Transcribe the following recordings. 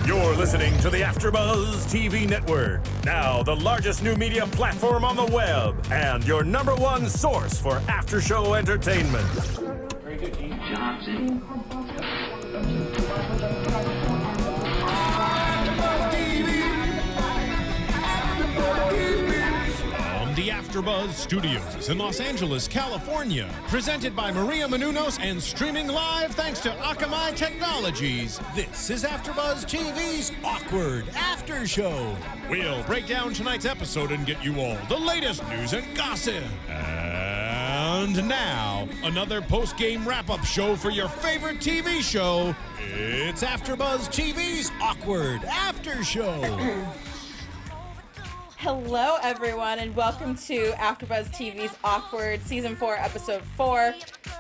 You're listening to the AfterBuzz TV network, now the largest new media platform on the web, and your #1 source for after-show entertainment. Very good, Keith. From the AfterBuzz Studios in Los Angeles, California, presented by Maria Menounos and streaming live thanks to Akamai Technologies. This is AfterBuzz TV's Awkward After Show. We'll break down tonight's episode and get you all the latest news and gossip. And now, another post-game wrap-up show for your favorite TV show. It's AfterBuzz TV's Awkward After Show. Hello, everyone, and welcome to AfterBuzz TV's Awkward Season 4, Episode 4,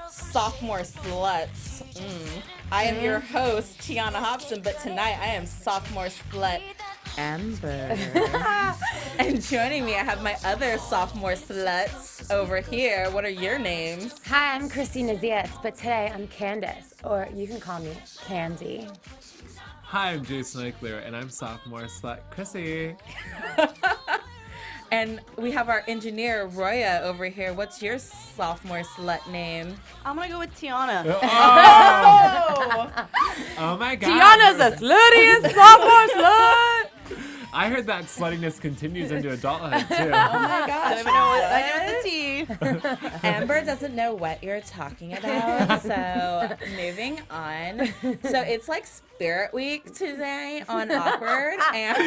Sophmore Sluts. I am your host, Tiana Hobson, but tonight I am Sophmore Slut Amber. And joining me, I have my other Sophmore Sluts over here. What are your names? Hi, I'm Christina Diaz, but today I'm Candace, or you can call me Candy. Hi, I'm Jason Eichler, and I'm Sophmore Slut Chrissy. And we have our engineer, Roya, over here. What's your Sophmore Slut name? I'm gonna go with Tiana. Oh my god. Tiana's the sluttiest Sophmore slut. I heard that sluttiness continues into adulthood, too. Oh my gosh. Don't even know what I do with the tea. Amber doesn't know what you're talking about, so moving on. So it's like Spirit Week today on Awkward, and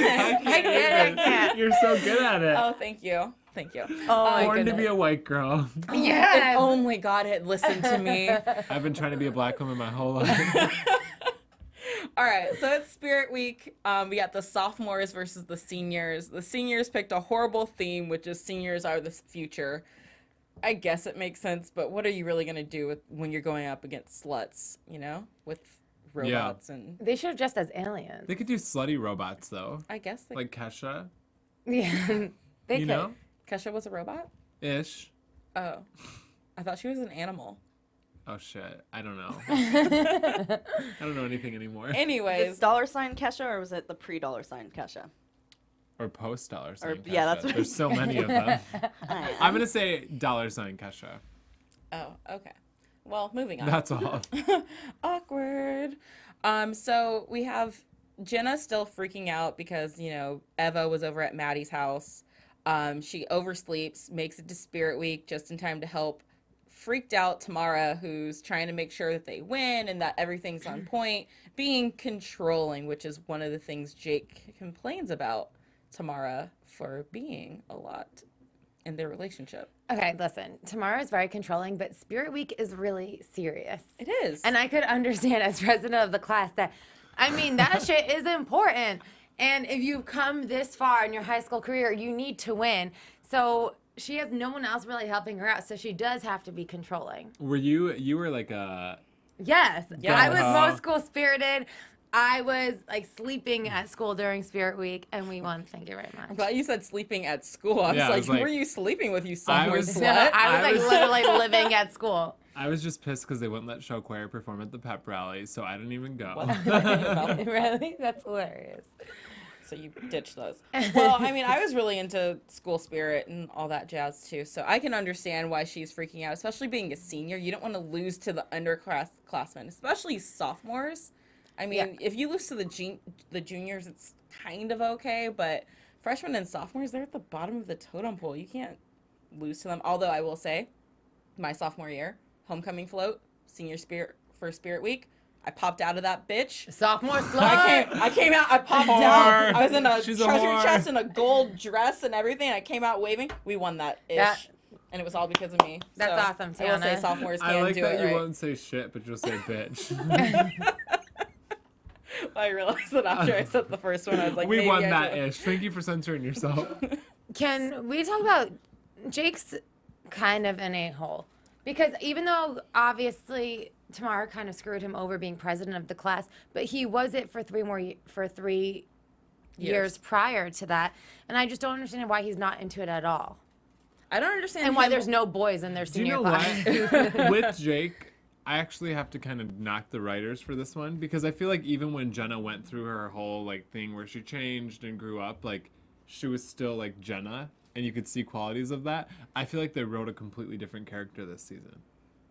I can't. You're so good at it. Oh, thank you. Thank you. Born to be a white girl. Yeah. If only God had listened to me. I've been trying to be a black woman my whole life. All right, so it's Spirit Week. We got the sophomores versus the seniors. The seniors picked a horrible theme, which is seniors are the future. I guess it makes sense, but what are you really going to do when you're going up against sluts, you know, with robots? And They should have dressed as aliens. They could do slutty robots, though. I guess they Like Kesha. Yeah, they You could. know? Kesha was a robot? Ish. Oh. I thought she was an animal. Oh, shit. I don't know. I don't know anything anymore. Is Anyways. it $sign Kesha or was it the $sign Kesha? Or post-dollar sign Or- Kesha. yeah, that's what There's so many of them. Alright. I'm going to say $sign Kesha. Oh, okay. Well, moving on. That's all. Awkward. So we have Jenna still freaking out because, you know, Eva was over at Maddie's house. She oversleeps, makes it to Spirit Week just in time to help freaked out Tamara, who's trying to make sure that they win and that everything's on point, being controlling, which is one of the things Jake complains about Tamara for being a lot in their relationship. Okay, listen, Tamara is very controlling, but Spirit Week is really serious. It is. And I could understand as president of the class that, I mean, that shit is important. And if you've come this far in your high school career, you need to win. So she has no one else really helping her out, so she does have to be controlling. Were you were like a... Yes. Yeah. I was most school spirited. I was like sleeping at school during Spirit Week, and we won. Thank you very I'm much. glad you said sleeping at school. I was, Yeah, like, I was like- who are you sleeping with, you sophomore was- slut? No, I was I like was- literally living at school. I was just pissed because they wouldn't let Show Choir perform at the pep rally, so I didn't even go. Really? That's hilarious. So you ditched those. Well, I mean, I was really into school spirit and all that jazz too. So I can understand why she's freaking out, especially being a senior. You don't want to lose to the underclassmen, especially sophomores. I mean, if you lose to the juniors, it's kind of okay, but freshmen and sophomores, they're at the bottom of the totem pole. You can't lose to them. Although I will say, my sophomore year, homecoming float, senior spirit for Spirit Week, I popped out of that bitch. Sophomore slut. I came out, I popped out. I was in a She's a treasure whore. chest and a gold dress and everything. I came out waving. We won that ish. And it was all because of me. That's So, awesome, I will say Tiana. sophomores I can like do that it you right. won't say shit, but you'll say bitch. I realized that after I said the first one, I was like, We maybe won I that should. ish. Thank you for censoring yourself. Can we talk about Jake's kind of an a-hole? Because even though obviously Tamara kind of screwed him over being president of the class, but he was it for three years prior to that, and I just don't understand why he's not into it at all, I don't understand and why him- there's no boys in their Do you senior know class. what? With Jake, I actually have to kind of knock the writers for this one, because I feel like even when Jenna went through her whole like thing where she changed and grew up, like she was still like Jenna, and you could see qualities of that. I feel like they wrote a completely different character this season.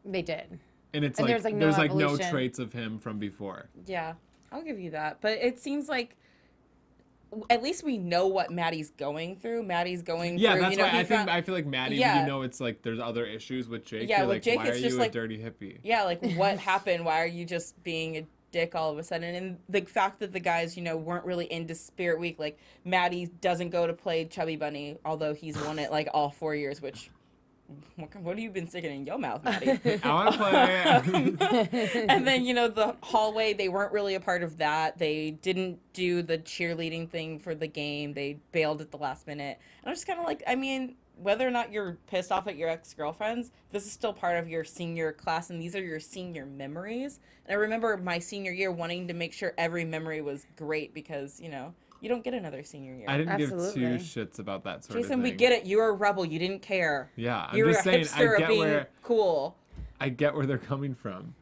They did. And it's And like there's, like, no no evolution. traits of him from before. Yeah, I'll give you that. But it seems like at least we know what Maddie's going through. Maddie's going Yeah, through. that's you know, why I feel like Maddie, Yeah. you know, it's like there's other issues with Jake. Yeah, You're with like, Jake, why it's are just you like- a dirty hippie? Yeah, like what happened? Why are you just being a dick all of a sudden? And the fact that the guys, you know, weren't really into Spirit Week. Like Maddie doesn't go to play Chubby Bunny, although he's won it like all 4 years. Which, what have you been sticking in your mouth, Maddie? I want to play. And then, you know, the hallway, they weren't really a part of that. They didn't do the cheerleading thing for the game. They bailed at the last minute. And I'm just kind of like, I mean, whether or not you're pissed off at your ex-girlfriends, this is still part of your senior class, and these are your senior memories. And I remember my senior year wanting to make sure every memory was great because, you know, you don't get another senior year. I didn't Absolutely. give two shits about that sort of Jason, thing. we get it. You're a rebel. You didn't care. Yeah, I'm You're just a saying, hipster I of being get cool. where they're coming from.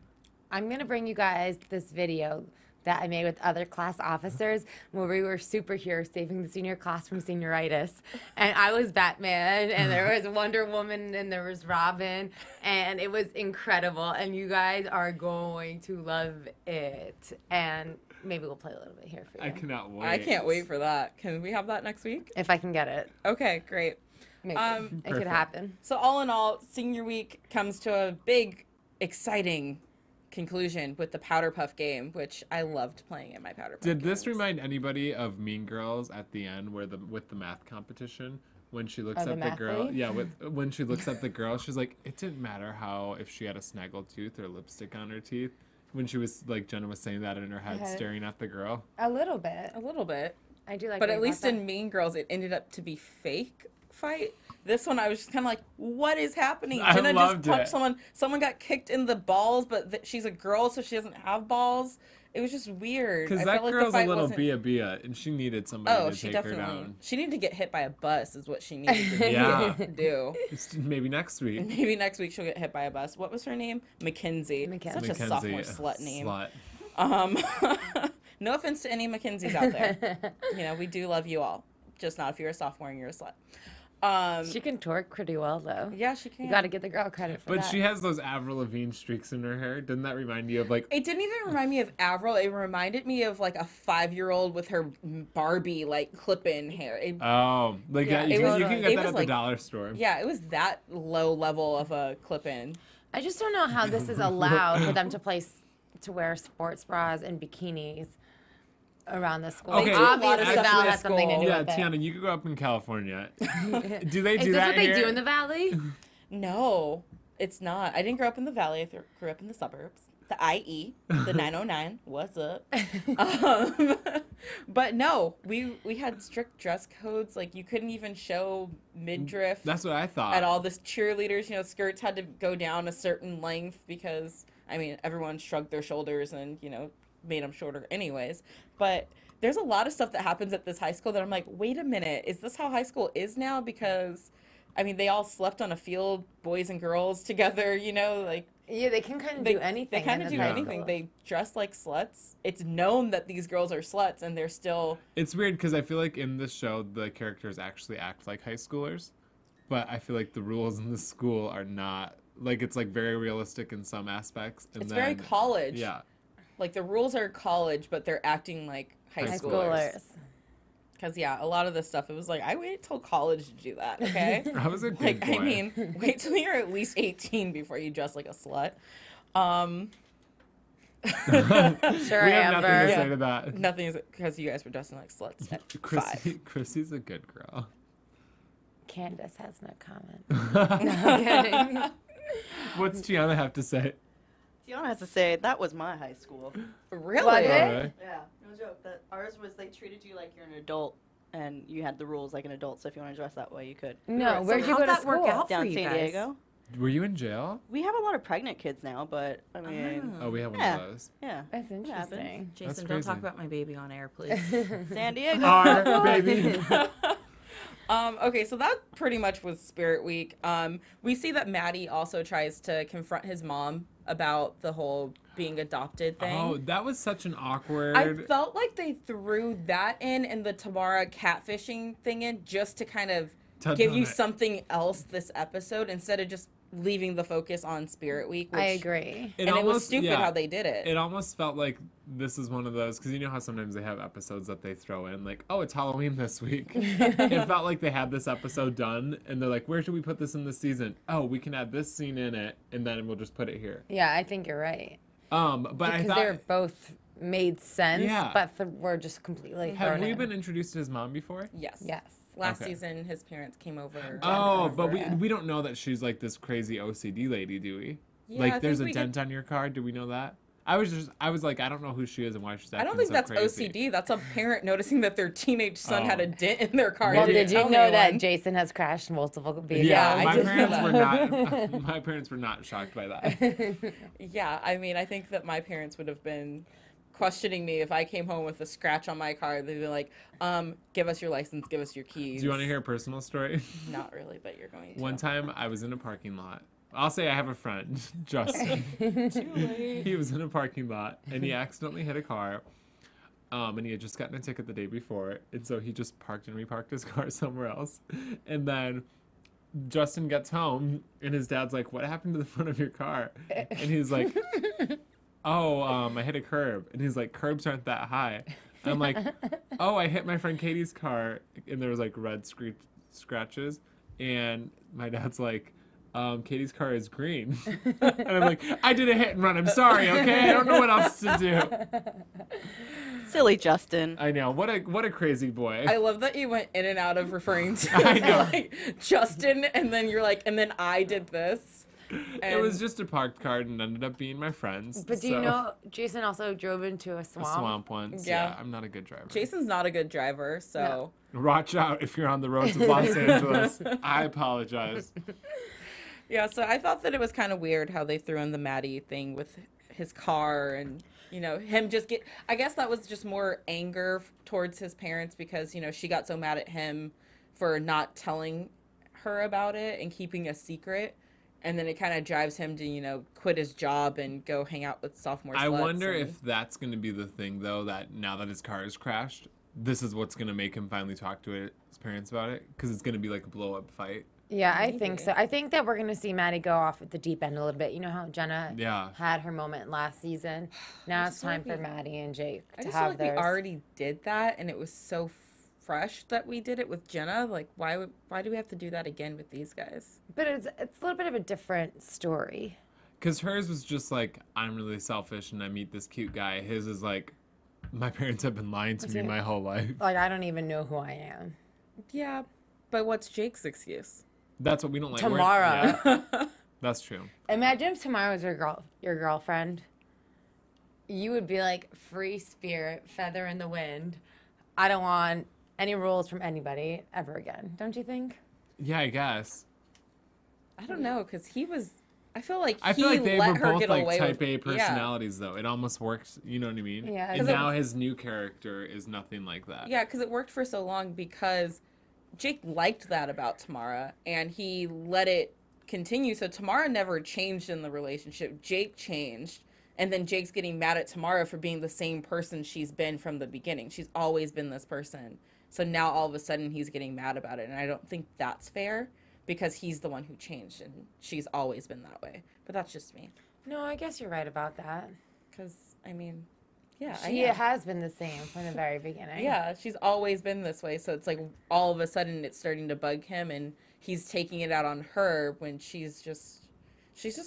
I'm going to bring you guys this video that I made with other class officers where we were superheroes saving the senior class from senioritis. And I was Batman, and there was Wonder Woman, and there was Robin, and it was incredible. And you guys are going to love it. And maybe we'll play a little bit here for you. I cannot wait. I can't wait for that. Can we have that next week? If I can get it. Okay, great. Maybe. It could Perfect. happen. So all in all, senior week comes to a big, exciting conclusion with the Powder Puff game, which I loved playing in my Powder Puff Did this games. remind anybody of Mean Girls at the end, where with the math competition, when she looks Oh, the at the girl? mathletes? Yeah, when she looks at the girl, she's like, it didn't matter if she had a snaggle tooth or lipstick on her teeth. When she was like, Jenna was saying that in her head, Okay. staring at the girl. A little bit. A little bit. I do like But when at you least got that. in Mean Girls, it ended up to be fake fight. This one, I was just kind of like, what is happening? I Jenna loved just punched it. someone. Someone got kicked in the balls, but she's a girl, so she doesn't have balls. It was just weird. Because I that felt like the girl's a fight little wasn't- Bia, and she needed somebody Oh, to she take her definitely. down. She needed to get hit by a bus, is what she needed to Yeah. do. Maybe next week. Maybe next week she'll get hit by a bus. What was her name? Mackenzie. Mackenzie. Such a sophomore slut name. Slut. No offense to any Mackenzies out there. You know, we do love you all. Just not if you're a sophomore and you're a slut. She can twerk pretty well, though. Yeah, she can. You got to give the girl credit for But that. she has those Avril Lavigne streaks in her hair. Didn't that remind you of like? It didn't even remind me of Avril. It reminded me of like a 5-year-old with her Barbie like clip-in hair. Oh, like Yeah, you it can, was- you can it get that was at the like- dollar store. Yeah, it was that low level of a clip-in. I just don't know how this is allowed for them to wear sports bras and bikinis around the school. Okay, Obviously, actually, Val has something to do Yeah, with it. Tiana, you grew up in California. Do they Is do this that what they here? do in the Valley? No, it's not. I didn't grow up in the Valley. I grew up in the suburbs. The IE, the 909. What's up? But no, we had strict dress codes. Like you couldn't even show midriff That's what I thought. at all. This cheerleaders, you know, skirts had to go down a certain length because I mean everyone shrugged their shoulders and you know made them shorter anyways. But there's a lot of stuff that happens at this high school that I'm like, wait a minute, is this how high school is now? Because I mean, they all slept on a field, boys and girls together, you know, like Yeah, they can kind of do anything. They kind in of this do high anything. school. They dress like sluts. It's known that these girls are sluts, and they're still. It's weird because I feel like in this show the characters actually act like high schoolers, but I feel like the rules in the school are not like it's like very realistic in some aspects. And It's then, very college. Yeah. Like the rules are college, but they're acting like high High schoolers. schoolers. Because yeah, a lot of this stuff, it was like I waited till college to do that. Okay. I was a good Like boy. I mean, wait till you're at least 18 before you dress like a slut. Sure, we have nothing to Amber. say to that. Nothing is because you guys were dressing like sluts at 5. Chrissy's a good girl. Candace has no comment. No, I'm kidding. What's Gianna have to say? Tiana has to say that was my high school. Really? Was it? Okay. Yeah, no joke. That ours was they treated you like you're an adult, and you had the rules like an adult. So if you want to dress that way, you could. No, So where'd you how'd go to that work school? out? Down you San guys? Diego. Were you in jail? We have a lot of pregnant kids now, but I mean, Oh, we have one Yeah. of those. yeah, That's happens. interesting. Jason, That's don't crazy. talk about my baby on air, please. San Diego. Our baby. Okay, so that pretty much was Spirit Week. We see that Maddie also tries to confront his mom about the whole being adopted thing. Oh, that was such an awkward. I felt like they threw that in and the Tamara catfishing thing in just to kind of Touch give on you it. something else this episode instead of just leaving the focus on Spirit Week. Which, I agree. And it was stupid how they did it. It almost felt like this is one of those, because you know how sometimes they have episodes that they throw in, like, oh, it's Halloween this week. It felt like they had this episode done, and they're like, where should we put this in the season? Oh, we can add this scene in it, and then we'll just put it here. Yeah, I think you're right. But Because I thought, they're both made sense, Yeah. but we're just completely have thrown we in. been introduced to his mom before? Yes. Yes. Last Okay. season, his parents came over. Oh, but Yeah. we don't know that she's like this crazy OCD lady, do we? Yeah, I Like, think there's a we dent on your car. Do we know that? I was like, I don't know who she is and why she's acting I don't think so that's crazy. OCD. That's a parent noticing that their teenage son had Oh. a dent in their car. Well, and did didn't you tell know that anyone. Jason has crashed multiple vehicles? Yeah, I my did know parents were that. not. My parents were not shocked by that. Yeah, I mean, I think that my parents would have been questioning me if I came home with a scratch on my car. They'd be like, give us your license, give us your keys. Do you want to hear a personal story? Not really, but you're going to. One time, I was in a parking lot. I'll say I have a friend, Justin. Too late. He was in a parking lot and he accidentally hit a car. And he had just gotten a ticket the day before, and so he just parked and reparked his car somewhere else. And then Justin gets home, and his dad's like, "What happened to the front of your car?" And he's like, "Oh, I hit a curb." And he's like, "Curbs aren't that high." And I'm like, "Oh, I hit my friend Katie's car," and there was like red scratches. And my dad's like, Katie's car is green. And I'm like, I did a hit and run. I'm sorry, okay? I don't know what else to do. Silly Justin. I know. What a crazy boy. I love that you went in and out of referring to I know. like, Justin, and then you're like, and then I did this. It was just a parked car and ended up being my friend's. But do you so- know Jason also drove into a A swamp? swamp once. Yeah. Yeah, I'm not a good driver. Jason's not a good driver, so. Watch out if you're on the roads of Los Angeles. I apologize. Yeah, so I thought that it was kind of weird how they threw in the Maddie thing with his car and, you know, him just I guess that was just more anger towards his parents because, you know, she got so mad at him for not telling her about it and keeping a secret. And then it kind of drives him to, you know, quit his job and go hang out with sophomore sluts. I wonder and- if that's going to be the thing, though, that now that his car is crashed, this is what's going to make him finally talk to his parents about it. Because it's going to be like a blow-up fight. Yeah, I think so. I think that we're going to see Maddie go off at the deep end a little bit. You know how Jenna Yeah. had her moment last season? Now it's just feel time like for Maddie and Jake I to just feel have like theirs. we already did that, and it was so fresh that we did it with Jenna. Like, why do we have to do that again with these guys? But it's a little bit of a different story. Because hers was just like, I'm really selfish and I meet this cute guy. His is like, my parents have been lying to me my whole life. Like, I don't even know who I am. Yeah, but what's Jake's excuse? That's what we don't like. Tamara. Yeah, that's true. Imagine if Tamara was your girlfriend. You would be like, free spirit, feather in the wind. I don't want any rules from anybody ever again. Don't you think? Yeah, I guess. I don't know, because I feel like I he feel like they let were her both get like away type with A personalities, though. It almost works, you know what I mean? Yeah, And 'cause now his new character is nothing like that. Yeah, because it worked for so long because Jake liked that about Tamara, and he let it continue. So Tamara never changed in the relationship. Jake changed, and then Jake's getting mad at Tamara for being the same person she's been from the beginning. She's always been this person. So now all of a sudden he's getting mad about it, and I don't think that's fair because he's the one who changed, and she's always been that way. But that's just me. No, I guess you're right about that. Because, I mean, yeah, She I am. has been the same from the very beginning. Yeah, she's always been this way. So it's like all of a sudden it's starting to bug him, and he's taking it out on her when she's just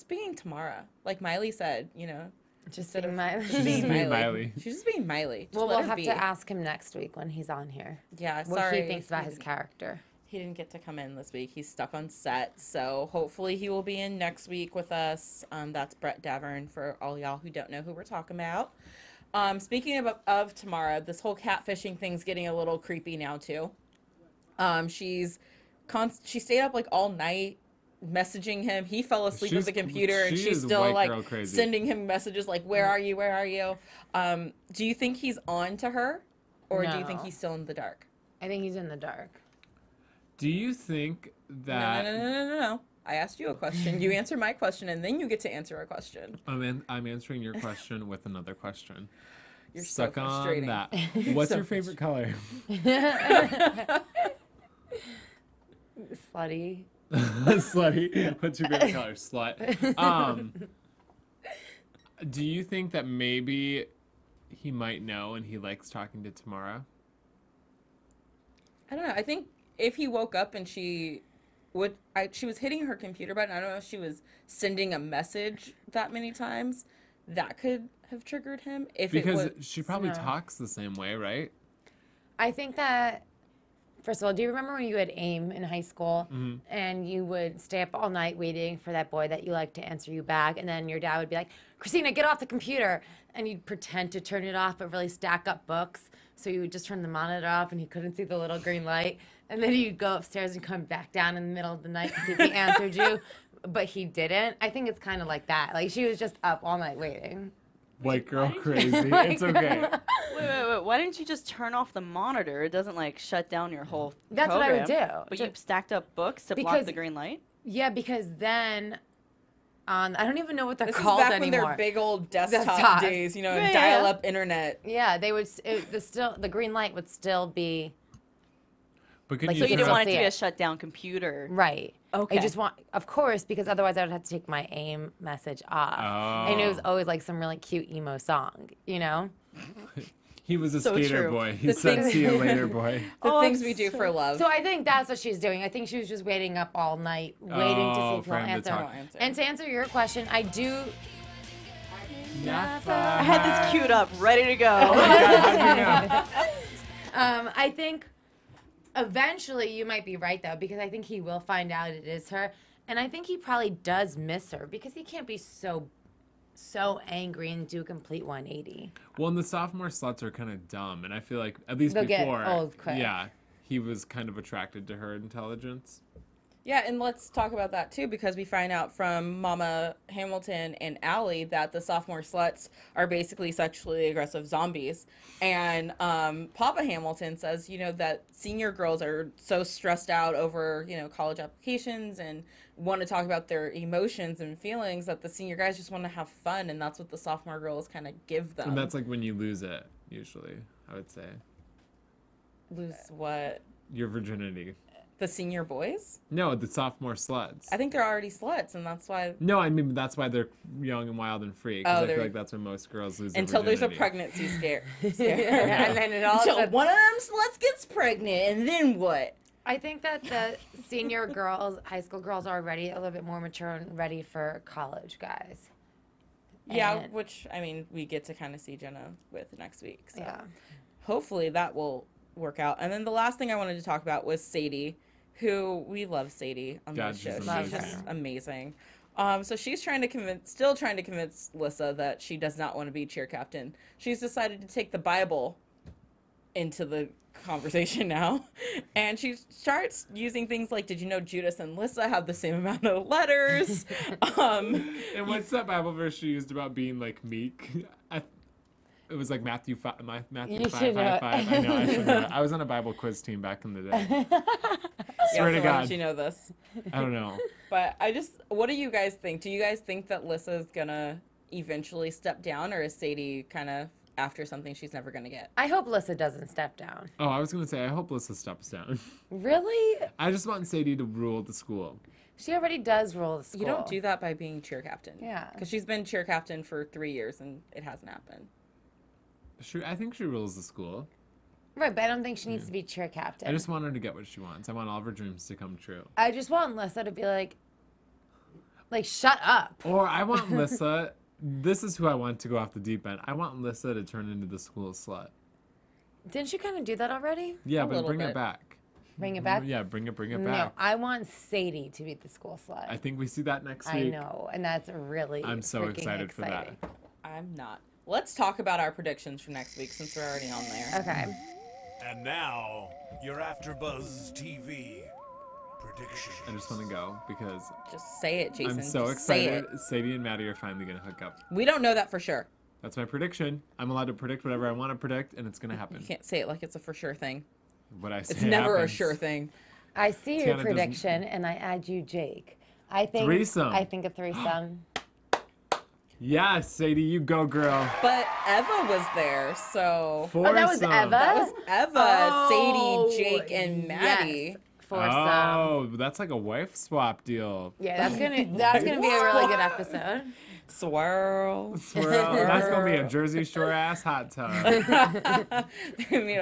being Tamara. Like Miley said, you know. Just Instead being of- Miley. She's being being Miley. Miley. She's just being Miley. Just Well, let we'll her have be. to ask him next week when he's on here. Yeah, What sorry. he thinks about his character. He didn't get to come in this week. He's stuck on set, so hopefully he will be in next week with us. That's Brett Davern for all y'all who don't know who we're talking about. Speaking of Tamara, this whole catfishing thing's getting a little creepy now too. She stayed up like all night messaging him. He fell asleep at the computer, and she she's is still white like girl crazy. sending him messages like, "Where are you? Where are you?" Do you think he's on to her, or do you think No. he's still in the dark? I think he's in the dark. Do you think that... No. I asked you a question. You answer my question, and then you get to answer a question. I'm answering your question with another question. You're Stuck so on frustrating. that. What's your favorite color? Slutty. Slutty. What's your favorite color? Slut. Do you think that maybe he might know and he likes talking to Tamara? I don't know. I think if he woke up and she was hitting her computer button. I don't know if she was sending a message that many times. That could have triggered him. Because she probably talks the same way, right? I think that, first of all, do you remember when you had AIM in high school and you would stay up all night waiting for that boy that you liked to answer you back, and then your dad would be like, Christina, get off the computer, and you'd pretend to turn it off but really stack up books, so you would just turn the monitor off and he couldn't see the little green light, and then you'd go upstairs and come back down in the middle of the night to see if he answered you, but he didn't. I think it's kind of like that. Like, she was just up all night waiting. White girl crazy. It's okay. Wait. Why didn't you just turn off the monitor? It doesn't, like, shut down your whole That's program. what I would do. But you stacked up books to block the green light? Yeah, because then I don't even know what they're This called is back anymore. when they're big old desktop Desktops. days, you know, and Yeah. dial-up internet. Yeah, they would. The green light would still be But could Like, So you turn didn't off- want it to see be a it. shut down computer. right. Okay. I just want, of course, because otherwise I would have to take my AIM message off. And it was always like some really cute emo song, you know? He was a So skater true. boy. He The said, thing- see you later, boy. The things we do for love. So I think that's what she's doing. I think she was just waiting up all night, waiting to see if for he'll him to answer. talk. And to answer your question, I do. I had this queued up, ready to go. I think eventually you might be right though, because I think he will find out it is her, and I think he probably does miss her because he can't be so angry and do a complete 180. Well, and the sophomore sluts are kind of dumb, and I feel like at least They'll get before, old quick. yeah, he was kind of attracted to her intelligence. Yeah, and let's talk about that too, because we find out from Mama Hamilton and Allie that the sophomore sluts are basically sexually aggressive zombies. And Papa Hamilton says, you know, that senior girls are so stressed out over, you know, college applications and want to talk about their emotions and feelings that the senior guys just want to have fun, and that's what the sophomore girls kind of give them. And that's like when you lose it, usually, I would say. Lose what? Your virginity. The senior boys? No, the sophomore sluts. I think they're already sluts, and that's why. No, I mean, that's why they're young and wild and free. Because Oh, I feel they're- like that's when most girls lose their Until there's a virginity. pregnancy scare. And then it all. Until one of them sluts gets pregnant, and then what? I think that the senior girls, high school girls, are already a little bit more mature and ready for college guys. Yeah, And- which, I mean, we get to kind of see Jenna with next week. So Yeah. hopefully that will work out. And then the last thing I wanted to talk about was Sadie, who we love Sadie on God, this show. she's She's amazing. just amazing. So she's still trying to convince Lissa that she does not want to be cheer captain. She's decided to take the Bible into the conversation now, and she starts using things like, did you know Judas and Lissa have the same amount of letters? And what's that Bible verse she used about being like meek? It was like Matthew 5, Matthew You 5, should 5, know 5. I know, I should know it. I was on a Bible quiz team back in the day. Swear to Why God. don't you know this? I don't know. But what do you guys think? Do you guys think that Lissa's gonna eventually step down, or is Sadie kind of after something she's never gonna get? I hope Lissa doesn't step down. Oh, I was going to say, I hope Lissa steps down. Really? I just want Sadie to rule the school. She already does rule the school. You don't do that by being cheer captain. Yeah. Because she's been cheer captain for 3 years and it hasn't happened. I think she rules the school. Right, but I don't think she needs to be cheer captain. I just want her to get what she wants. I want all of her dreams to come true. I just want Lissa to be like, shut up. Or I want Lissa, this is who I want to go off the deep end. I want Lissa to turn into the school slut. Didn't she kind of do that already? Yeah, A but little bring bit. it back. Bring it back? Yeah, bring it No, back. I want Sadie to be the school slut. I think we see that next I week. know, and that's really I'm so freaking excited for that. exciting. I'm not. Let's talk about our predictions for next week since we're already on there. Okay. And now, your AfterBuzz TV predictions. I just want to go because Just say it, Jason. I'm so Just say excited. it. Sadie and Maddie are finally going to hook up. We don't know that for sure. That's my prediction. I'm allowed to predict whatever I want to predict, and it's going to You happen. can't say it like it's a for sure thing. What I say It's never happens. a sure thing. I see your Tiana doesn't- prediction, and I add you, Jake. I think Threesome. I think a threesome. Yes, Sadie, you go, girl. But Eva was there, so. Oh, that was Foursome. Eva? That was Eva, Oh, Sadie, Jake, and Maddie. Yes. Foursome. Oh, that's like a wife swap deal. Yeah, that's gonna be a really good episode. Swirl. Swirl. That's gonna be a Jersey Shore ass hot tub.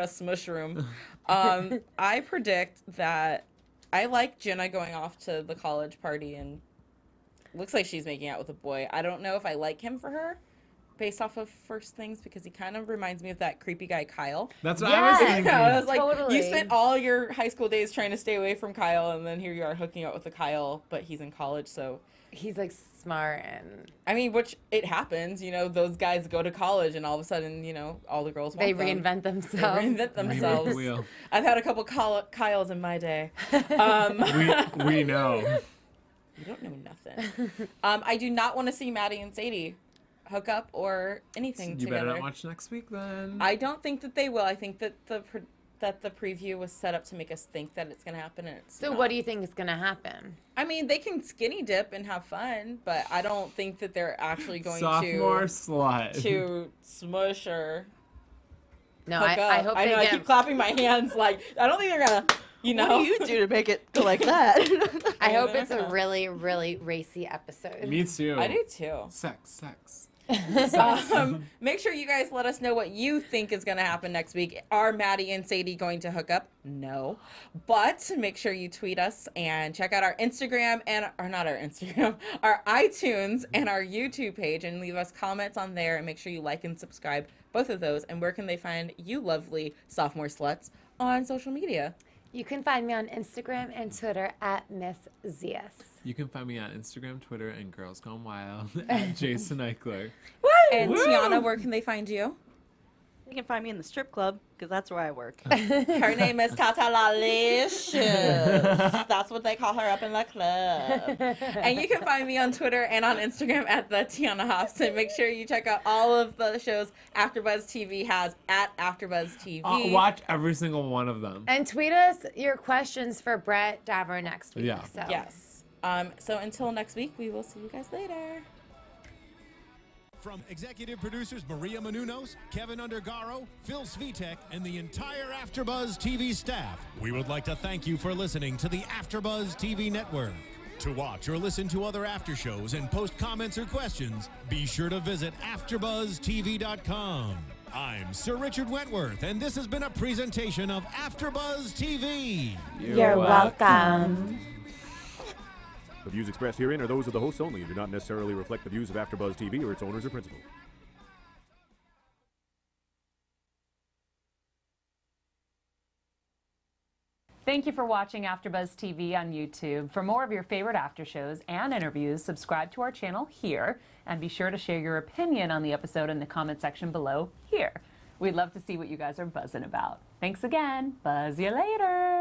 Smush room. I predict that I like Jenna going off to the college party and looks like she's making out with a boy. I don't know if I like him for her based off of first things because he kind of reminds me of that creepy guy Kyle. That's what I was Yes. thinking. I was like, Totally. you spent all your high school days trying to stay away from Kyle, and then here you are hooking up with a Kyle, but he's in college, so. He's like smart and I mean, which it happens, those guys go to college and all of a sudden, all the girls want they them. reinvent They themselves. reinvent themselves. Wheel. I've had a couple Kyles in my day. We know. You don't know nothing. I do not want to see Maddie and Sadie hook up or anything You together. better not watch next week then. I don't think that they will. I think that the preview was set up to make us think that it's going to happen, and it's So not. what do you think is gonna happen? I mean, they can skinny dip and have fun, but I don't think that they're actually going Sophmore to slut. smush or No, hook up. I hope they I get. keep clapping my hands like I don't think they're gonna. What do you do to make it go like that? I hope it's a really, really racy episode. Me too. I do too. Sex. Make sure you guys let us know what you think is going to happen next week. Are Maddie and Sadie going to hook up? No. But make sure you tweet us and check out our Instagram our iTunes and our YouTube page and leave us comments on there and make sure you like and subscribe both of those. And where can they find you lovely sophomore sluts on social media? You can find me on Instagram and Twitter at Miss Zias. You can find me on Instagram, Twitter, and Girls Gone Wild at Jason Eichler. And Woo! Tiana, where can they find you? You can find me in the strip club because that's where I work. Her name is Catalalicious. That's what they call her up in the club. And you can find me on Twitter and on Instagram at the Tiana Hobson. Make sure you check out all of the shows AfterBuzz TV has at AfterBuzz TV. Watch every single one of them. And tweet us your questions for Brett Daver next week. Yeah. So. Yes. So until next week, we will see you guys later. From executive producers Maria Menounos, Kevin Undergaro, Phil Svitek, and the entire AfterBuzz TV staff, we would like to thank you for listening to the AfterBuzz TV network. To watch or listen to other after shows and post comments or questions, be sure to visit AfterBuzzTV.com. I'm Sir Richard Wentworth, and this has been a presentation of AfterBuzz TV. You're welcome. The views expressed herein are those of the hosts only and do not necessarily reflect the views of AfterBuzz TV or its owners or principals. Thank you for watching AfterBuzz TV on YouTube. For more of your favorite after shows and interviews, subscribe to our channel here, and be sure to share your opinion on the episode in the comment section below here. We'd love to see what you guys are buzzing about. Thanks again. Buzz you later.